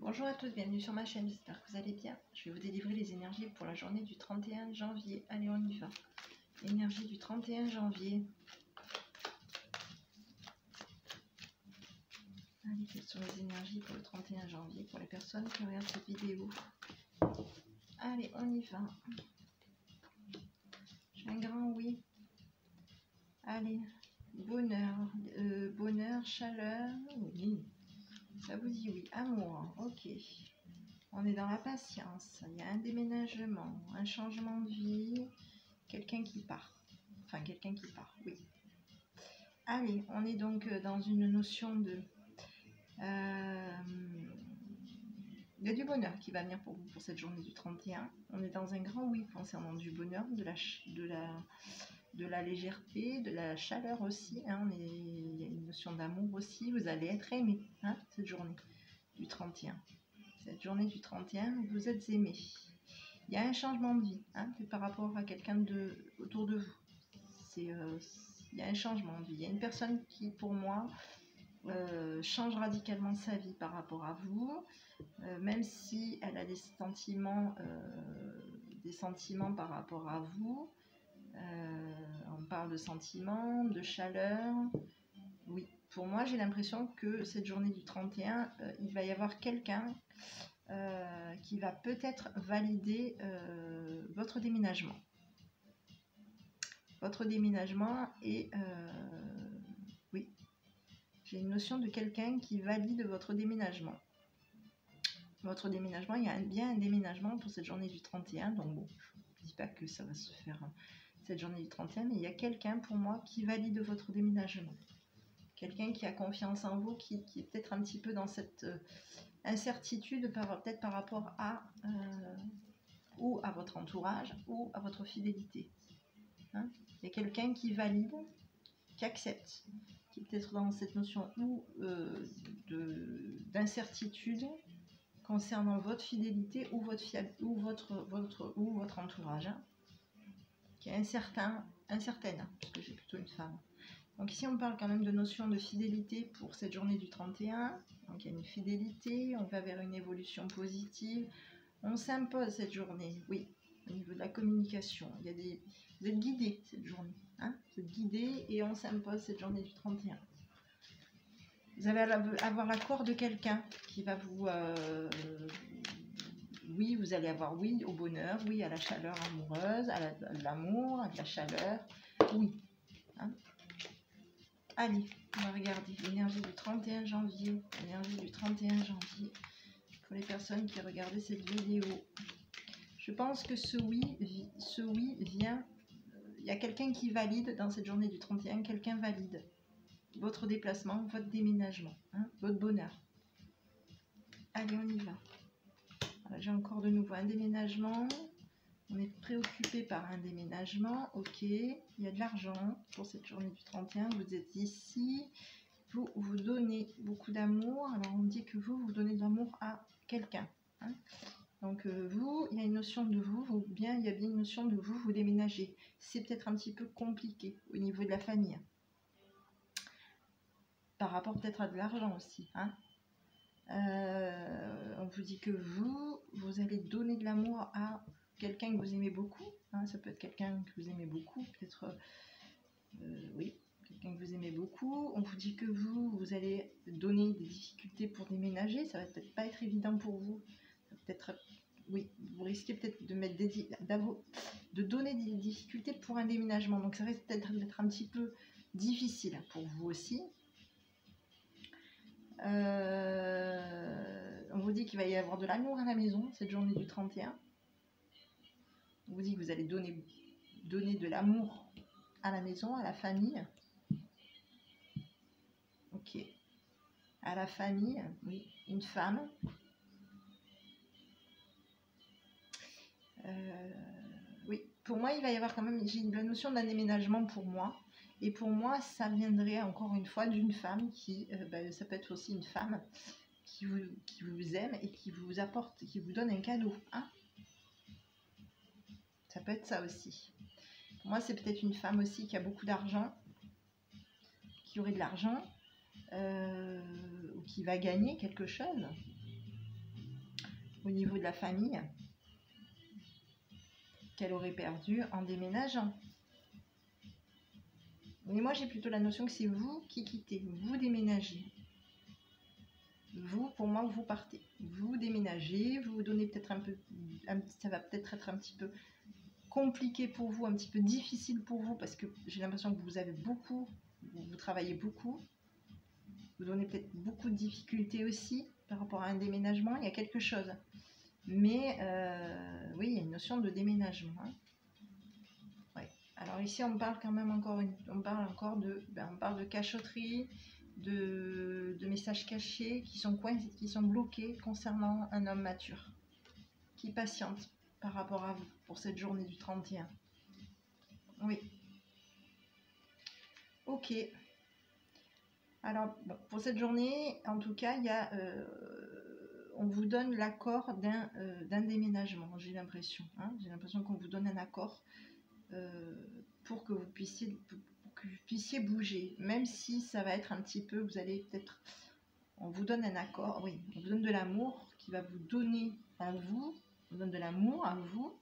Bonjour à tous, bienvenue sur ma chaîne, j'espère que vous allez bien. Je vais vous délivrer les énergies pour la journée du 31 janvier. Allez, on y va. Énergie du 31 janvier. Allez, quelles sont les énergies pour le 31 janvier pour les personnes qui regardent cette vidéo? Allez, on y va. J'ai un grand oui. Allez, bonheur, bonheur, chaleur, oui. Ça vous dit oui. Amour, ok. On est dans la patience. Il y a un déménagement, un changement de vie, quelqu'un qui part. Enfin, quelqu'un qui part, oui. Allez, on est donc dans une notion de... il y a du bonheur qui va venir pour vous pour cette journée du 31. On est dans un grand oui concernant du bonheur, de la légèreté, de la chaleur aussi. Hein. Il y a une notion d'amour aussi. Vous allez être aimé, hein, cette journée du 31. Cette journée du 31, vous êtes aimé. Il y a un changement de vie, hein, par rapport à quelqu'un autour de vous. Il y a un changement de vie. Il y a une personne qui, pour moi, change radicalement sa vie par rapport à vous, même si elle a des sentiments par rapport à vous. On parle de sentiments, de chaleur. Oui, pour moi, j'ai l'impression que cette journée du 31, il va y avoir quelqu'un qui va peut-être valider votre déménagement. Votre déménagement et oui, j'ai une notion de quelqu'un qui valide votre déménagement. Votre déménagement, il y a bien un déménagement pour cette journée du 31, donc bon, je ne dis pas que ça va se faire cette journée du 31, mais il y a quelqu'un pour moi qui valide votre déménagement. Quelqu'un qui a confiance en vous, qui est peut-être un petit peu dans cette incertitude, peut-être par rapport à ou à votre entourage ou à votre fidélité. Hein, il y a quelqu'un qui valide, qui accepte, qui est peut-être dans cette notion ou d'incertitude concernant votre fidélité ou votre entourage, hein, qui est incertaine, parce que j'ai plutôt une femme. Donc ici on parle quand même de notion de fidélité pour cette journée du 31. Donc il y a une fidélité, on va vers une évolution positive. On s'impose cette journée, oui, au niveau de la communication. Vous êtes guidé cette journée, hein, vous êtes guidé et on s'impose cette journée du 31. Vous allez avoir l'accord de quelqu'un qui va vous... oui, vous allez avoir oui au bonheur, oui à la chaleur amoureuse, à l'amour, à la chaleur, oui. Hein. Allez, on va regarder l'énergie du 31 janvier. L'énergie du 31 janvier pour les personnes qui regardaient cette vidéo. Je pense que ce oui vient... Il y a quelqu'un qui valide dans cette journée du 31, quelqu'un valide votre déplacement, votre déménagement, hein, votre bonheur. Allez, on y va. Voilà, j'ai encore de nouveau un déménagement. On est préoccupé par un déménagement. Ok, il y a de l'argent pour cette journée du 31. Vous êtes ici. Vous donnez beaucoup d'amour. Alors, on dit que vous donnez de l'amour à quelqu'un. Hein. Donc, vous, il y a une notion de vous, ou bien il y a bien une notion de vous déménagez. C'est peut-être un petit peu compliqué au niveau de la famille. Par rapport peut-être à de l'argent aussi. Hein. On vous dit que vous allez donner de l'amour à quelqu'un que vous aimez beaucoup. Hein. Ça peut être quelqu'un que vous aimez beaucoup, peut-être, oui, quelqu'un que vous aimez beaucoup. On vous dit que vous allez donner des difficultés pour déménager. Ça va peut-être pas être évident pour vous. Peut-être, oui, vous risquez peut-être de donner des difficultés pour un déménagement. Donc ça risque peut-être d'être un petit peu difficile pour vous aussi. On vous dit qu'il va y avoir de l'amour à la maison cette journée du 31. On vous dit que vous allez donner de l'amour à la maison, à la famille. Ok. À la famille, oui. Une femme. Oui. Pour moi, il va y avoir quand même... J'ai la notion d'un déménagement pour moi. Et pour moi, ça viendrait encore une fois d'une femme qui... ça peut être aussi une femme qui vous aime et qui vous apporte, qui vous donne un cadeau. Hein, ça peut être ça aussi. Pour moi, c'est peut-être une femme aussi qui a beaucoup d'argent, qui aurait de l'argent, ou qui va gagner quelque chose. au niveau de la famille qu'elle aurait perdu en déménageant. Mais moi, j'ai plutôt la notion que c'est vous qui quittez, vous déménagez. Vous, pour moi, vous partez. Vous déménagez, vous vous donnez peut-être un peu... ça va peut-être être un petit peu compliqué pour vous, un petit peu difficile pour vous, parce que j'ai l'impression que vous avez beaucoup, vous travaillez beaucoup. Vous donnez peut-être beaucoup de difficultés aussi par rapport à un déménagement. Il y a quelque chose. Mais oui, il y a une notion de déménagement. Hein. Ouais. Alors ici, on parle quand même on parle encore de, on parle de cachotterie, de messages cachés qui sont bloqués concernant un homme mature, qui patiente par rapport à vous pour cette journée du 31. Oui. Ok. Alors, bon, pour cette journée, en tout cas, il y a, on vous donne l'accord d'un déménagement, j'ai l'impression. Hein, j'ai l'impression qu'on vous donne un accord pour que vous puissiez bouger, même si ça va être un petit peu, vous allez peut-être, on vous donne un accord, oui, on vous donne de l'amour qui va vous donner à vous, on vous donne de l'amour à vous,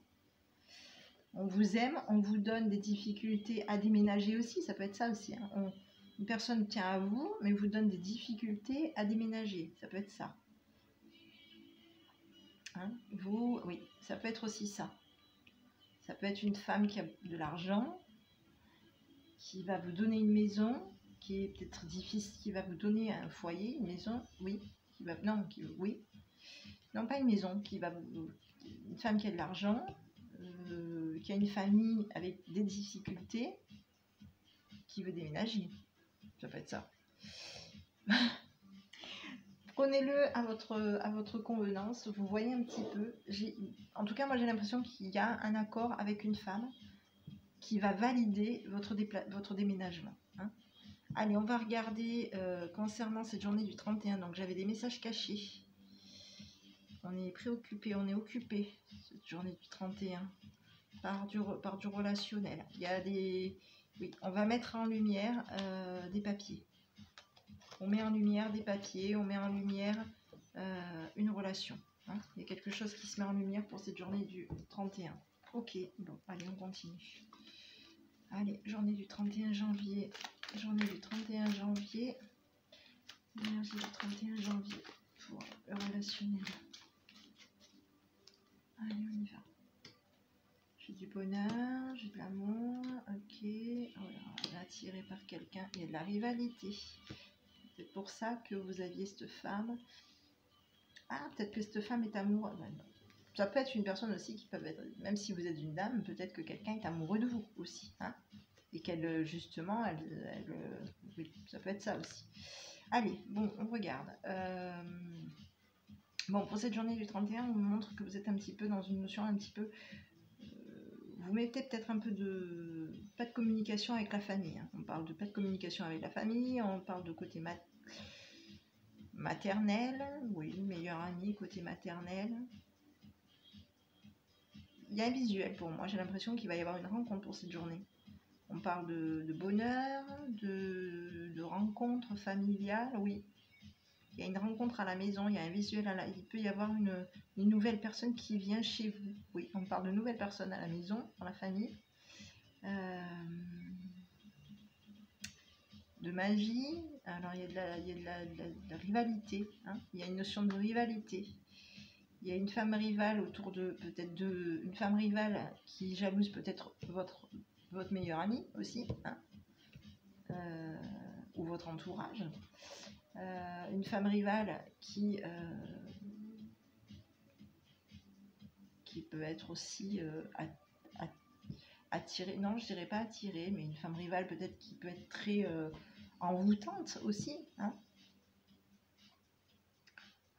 on vous aime, on vous donne des difficultés à déménager aussi, ça peut être ça aussi, hein. Une personne tient à vous, mais vous donne des difficultés à déménager, ça peut être ça. Hein, oui, ça peut être aussi ça. Ça peut être une femme qui a de l'argent, qui va vous donner une maison, qui est peut-être difficile, qui va vous donner un foyer, une maison, oui, oui, non pas une maison, une femme qui a de l'argent, qui a une famille avec des difficultés, qui veut déménager, ça peut être ça. Prenez-le à votre convenance, vous voyez un petit peu, en tout cas moi j'ai l'impression qu'il y a un accord avec une femme qui va valider votre déménagement. Hein. Allez, on va regarder concernant cette journée du 31. Donc j'avais des messages cachés. On est préoccupé, on est occupé cette journée du 31 par du relationnel. Il y a des... Oui, on va mettre en lumière des papiers. On met en lumière des papiers, on met en lumière une relation. Hein. Il y a quelque chose qui se met en lumière pour cette journée du 31. Ok, bon, allez, on continue. Allez, journée du 31 janvier. Journée du 31 janvier. Énergie du 31 janvier pour le relationnel. Allez, on y va. J'ai du bonheur, j'ai de l'amour. Ok. Voilà, on est attiré par quelqu'un. Il y a de la rivalité. C'est pour ça que vous aviez cette femme. Ah, peut-être que cette femme est amoureuse. Ça peut être une personne aussi qui peut être, même si vous êtes une dame, peut-être que quelqu'un est amoureux de vous aussi. Hein, et qu'elle, justement, oui, ça peut être ça aussi. Allez, bon, on regarde. Bon, pour cette journée du 31, on vous montre que vous êtes un petit peu dans une notion un petit peu... vous mettez peut-être un peu de... pas de communication avec la famille. Hein. On parle de pas de communication avec la famille, on parle de côté maternel, oui, meilleur ami côté maternel. Il y a un visuel pour moi, j'ai l'impression qu'il va y avoir une rencontre pour cette journée. On parle de bonheur, de rencontre familiale, oui. Il y a une rencontre à la maison, il y a un visuel, il peut y avoir une nouvelle personne qui vient chez vous. Oui, on parle de nouvelles personnes à la maison, dans la famille. De magie, alors il y a de la rivalité, hein. Il y a une notion de rivalité. Il y a une femme rivale une femme rivale qui jalouse peut-être votre meilleur ami aussi, hein, ou votre entourage. Une femme rivale qui peut être aussi attirée, non je dirais pas attirée, mais une femme rivale peut-être qui peut être très envoûtante aussi. Hein.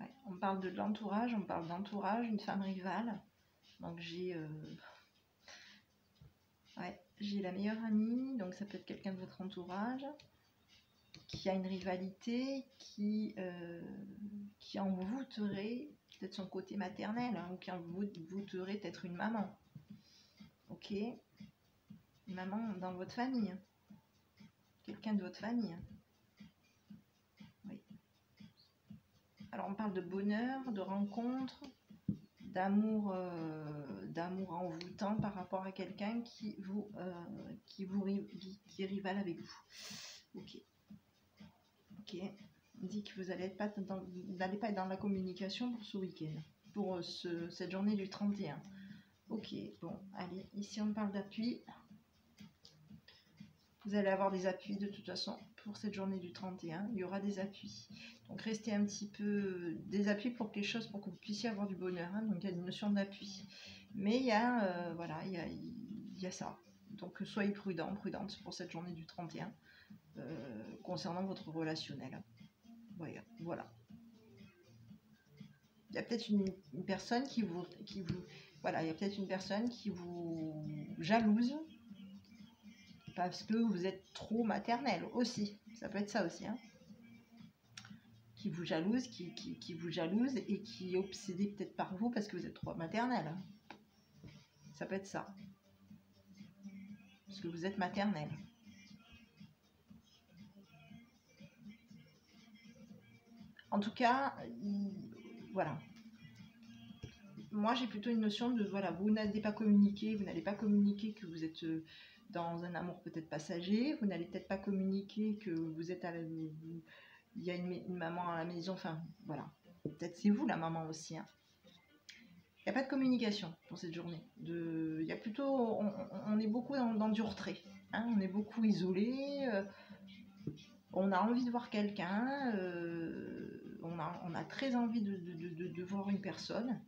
Ouais, on parle de l'entourage, on parle d'entourage, une femme rivale. Donc j'ai la meilleure amie, donc ça peut être quelqu'un de votre entourage qui a une rivalité, qui envoûterait peut-être son côté maternel, hein, ou qui envoûterait peut-être une maman. Ok, une maman dans votre famille, quelqu'un de votre famille. Oui. Alors on parle de bonheur, de rencontre, d'amour envoûtant par rapport à quelqu'un qui est rival avec vous. Ok. Ok. On dit que vous n'allez pas être dans la communication pour ce week-end, pour cette journée du 31. Ok, bon, allez, ici on parle d'appui. Vous allez avoir des appuis de toute façon pour cette journée du 31. Il y aura des appuis. Donc restez un petit peu des appuis pour que vous puissiez avoir du bonheur. Hein. Donc il y a une notion d'appui. Mais il y a, voilà, il y a ça. Donc soyez prudents, prudentes pour cette journée du 31 concernant votre relationnel. Voilà. Il y a peut-être une personne qui vous voilà, il y a peut-être une personne qui vous jalouse parce que vous êtes trop maternel aussi. Ça peut être ça aussi, hein. Qui vous jalouse, qui vous jalouse et qui est obsédé peut-être par vous parce que vous êtes trop maternel. Hein. Ça peut être ça. Parce que vous êtes maternel. En tout cas, voilà. Moi, j'ai plutôt une notion de, voilà, vous n'allez pas communiquer que vous êtes dans un amour peut-être passager, vous n'allez peut-être pas communiquer que vous êtes il y a une maman à la maison, enfin, voilà. Peut-être c'est vous la maman aussi, hein. Il n'y a pas de communication pour cette journée. Il y a plutôt, on est beaucoup dans du retrait, hein, on est beaucoup isolé, on a envie de voir quelqu'un, on a très envie de voir une personne,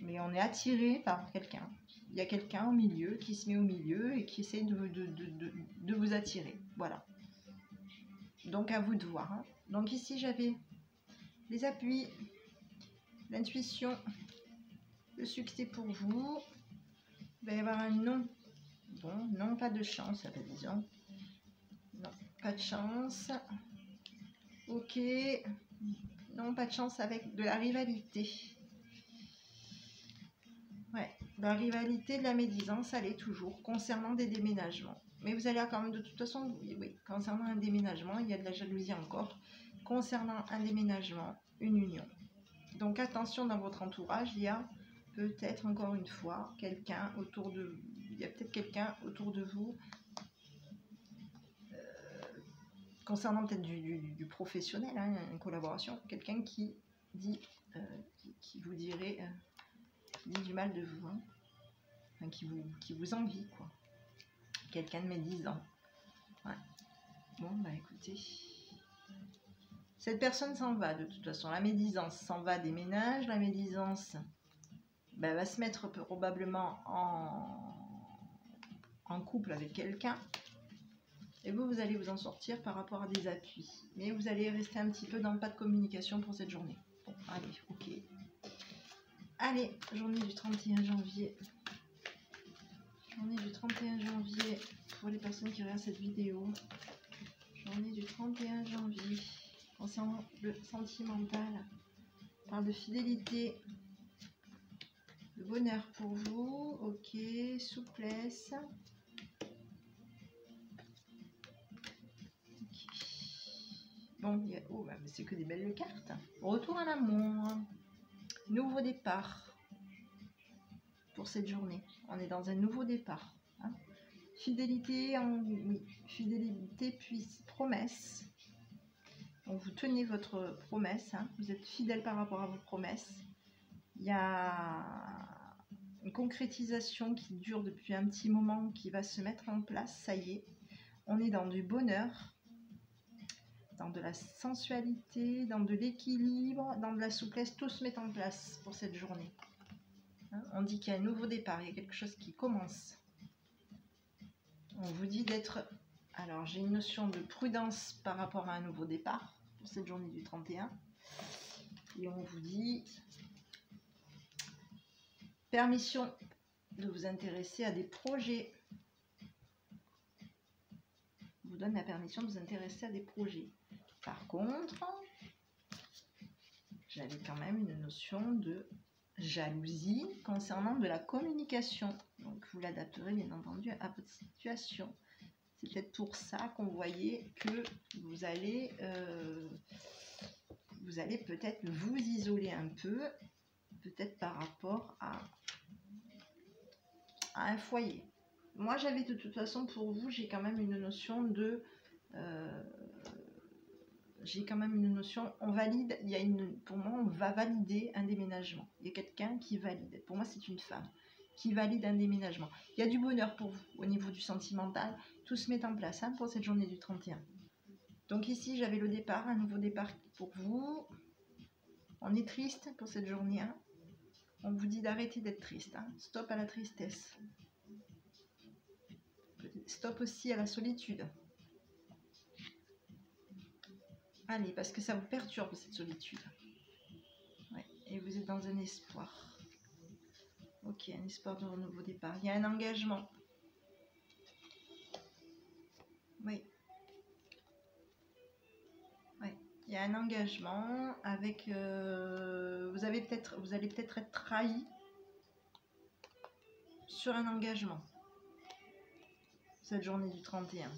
mais on est attiré par quelqu'un. Il y a quelqu'un au milieu qui se met au milieu et qui essaie de vous attirer. Voilà. Donc à vous de voir. Hein. Donc ici j'avais les appuis, l'intuition, le succès pour vous. Il va y avoir un non. Bon, non, pas de chance, disons. Non, pas de chance. Ok. Non, pas de chance avec de la rivalité. Ouais, la rivalité, de la médisance, elle est toujours concernant des déménagements. Mais vous allez quand même, de toute façon, oui, concernant un déménagement, il y a de la jalousie encore. Concernant un déménagement, une union. Donc attention, dans votre entourage, il y a peut-être encore une fois quelqu'un autour de il y a peut-être quelqu'un autour de vous concernant peut-être du professionnel, hein, une collaboration, quelqu'un qui dit qui vous dirait qui dit du mal de vous, hein, enfin, qui vous envie, quoi. Quelqu'un de médisant. Ouais. Bon, bah écoutez, cette personne s'en va de toute façon. La médisance s'en va des ménages. La médisance va se mettre probablement en couple avec quelqu'un. Et vous allez vous en sortir par rapport à des appuis. Mais vous allez rester un petit peu dans le pas de communication pour cette journée. Bon, allez, ok. Allez, journée du 31 janvier. Journée du 31 janvier pour les personnes qui regardent cette vidéo. Journée du 31 janvier. Concernant le sentimental. On parle de fidélité. De bonheur pour vous. Ok, souplesse. Bon, c'est que des belles cartes. Retour à l'amour. Nouveau départ pour cette journée. On est dans un nouveau départ. Hein. Fidélité, fidélité puis promesse. Donc vous tenez votre promesse. Hein. Vous êtes fidèle par rapport à vos promesses. Il y a une concrétisation qui dure depuis un petit moment qui va se mettre en place. Ça y est. On est dans du bonheur. Dans de la sensualité, dans de l'équilibre, dans de la souplesse, tout se met en place pour cette journée. Hein, on dit qu'il y a un nouveau départ, il y a quelque chose qui commence. On vous dit d'être... Alors, j'ai une notion de prudence par rapport à un nouveau départ pour cette journée du 31. Et on vous dit permission de vous intéresser à des projets. On vous donne la permission de vous intéresser à des projets. Par contre, j'avais quand même une notion de jalousie concernant de la communication. Donc, vous l'adapterez bien entendu à votre situation. C'est peut-être pour ça qu'on voyait que vous allez peut-être vous isoler un peu peut-être par rapport à un foyer. Moi, j'avais de toute façon pour vous, j'ai quand même une notion de... on valide, il y a pour moi, on va valider un déménagement. Il y a quelqu'un qui valide. Pour moi, c'est une femme qui valide un déménagement. Il y a du bonheur pour vous au niveau du sentimental. Tout se met en place pour cette journée du 31. Donc ici, j'avais le départ, un nouveau départ pour vous. On est triste pour cette journée. On vous dit d'arrêter d'être triste. Stop à la tristesse. Stop aussi à la solitude. Allez, parce que ça vous perturbe cette solitude. Ouais, et vous êtes dans un espoir. Ok, un espoir de nouveau départ. Il y a un engagement. Oui. Oui. Il y a un engagement avec... vous allez peut-être être trahi sur un engagement. Cette journée du 31.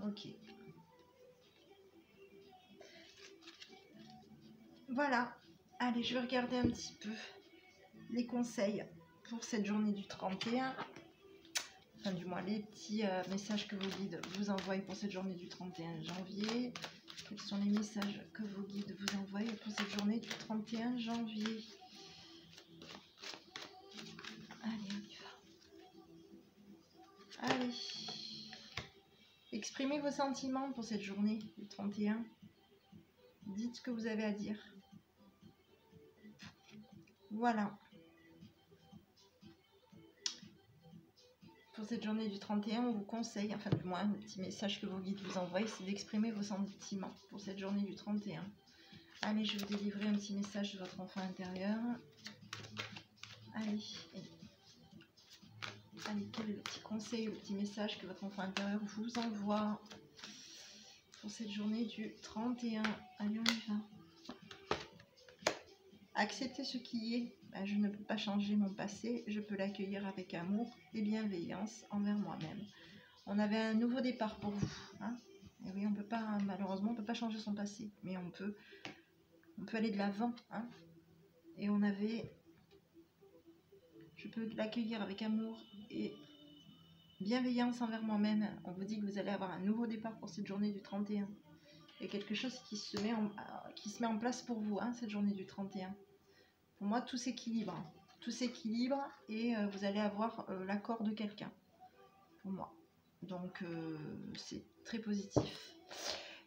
Ok. Voilà. Allez, je vais regarder un petit peu les conseils pour cette journée du 31. Enfin, du moins, les petits messages que vos guides vous envoient pour cette journée du 31 janvier. Quels sont les messages que vos guides vous envoient pour cette journée du 31 janvier? Allez, on y va. Allez. Exprimez vos sentiments pour cette journée du 31. Dites ce que vous avez à dire. Voilà. Pour cette journée du 31, on vous conseille, enfin du moins, le petit message que vos guides vous envoient, c'est d'exprimer vos sentiments pour cette journée du 31. Allez, je vais vous délivrer un petit message de votre enfant intérieur. Allez. Allez, quel est le petit conseil, le petit message que votre enfant intérieur vous envoie pour cette journée du 31? Allez, on y va. Accepter ce qui est. Je ne peux pas changer mon passé, je peux l'accueillir avec amour et bienveillance envers moi-même. On avait un nouveau départ pour vous. Et oui, on peut pas, malheureusement, on ne peut pas changer son passé, mais on peut aller de l'avant. Et on avait, je peux l'accueillir avec amour et bienveillance envers moi-même. On vous dit que vous allez avoir un nouveau départ pour cette journée du 31. Il y a quelque chose qui se met en place pour vous, cette journée du 31. Pour moi, tout s'équilibre. Tout s'équilibre et vous allez avoir l'accord de quelqu'un. Pour moi. Donc, c'est très positif.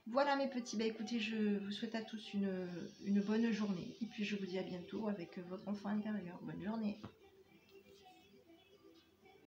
Voilà mes petits. Écoutez, je vous souhaite à tous une bonne journée. Et puis, je vous dis à bientôt avec votre enfant intérieur. Bonne journée.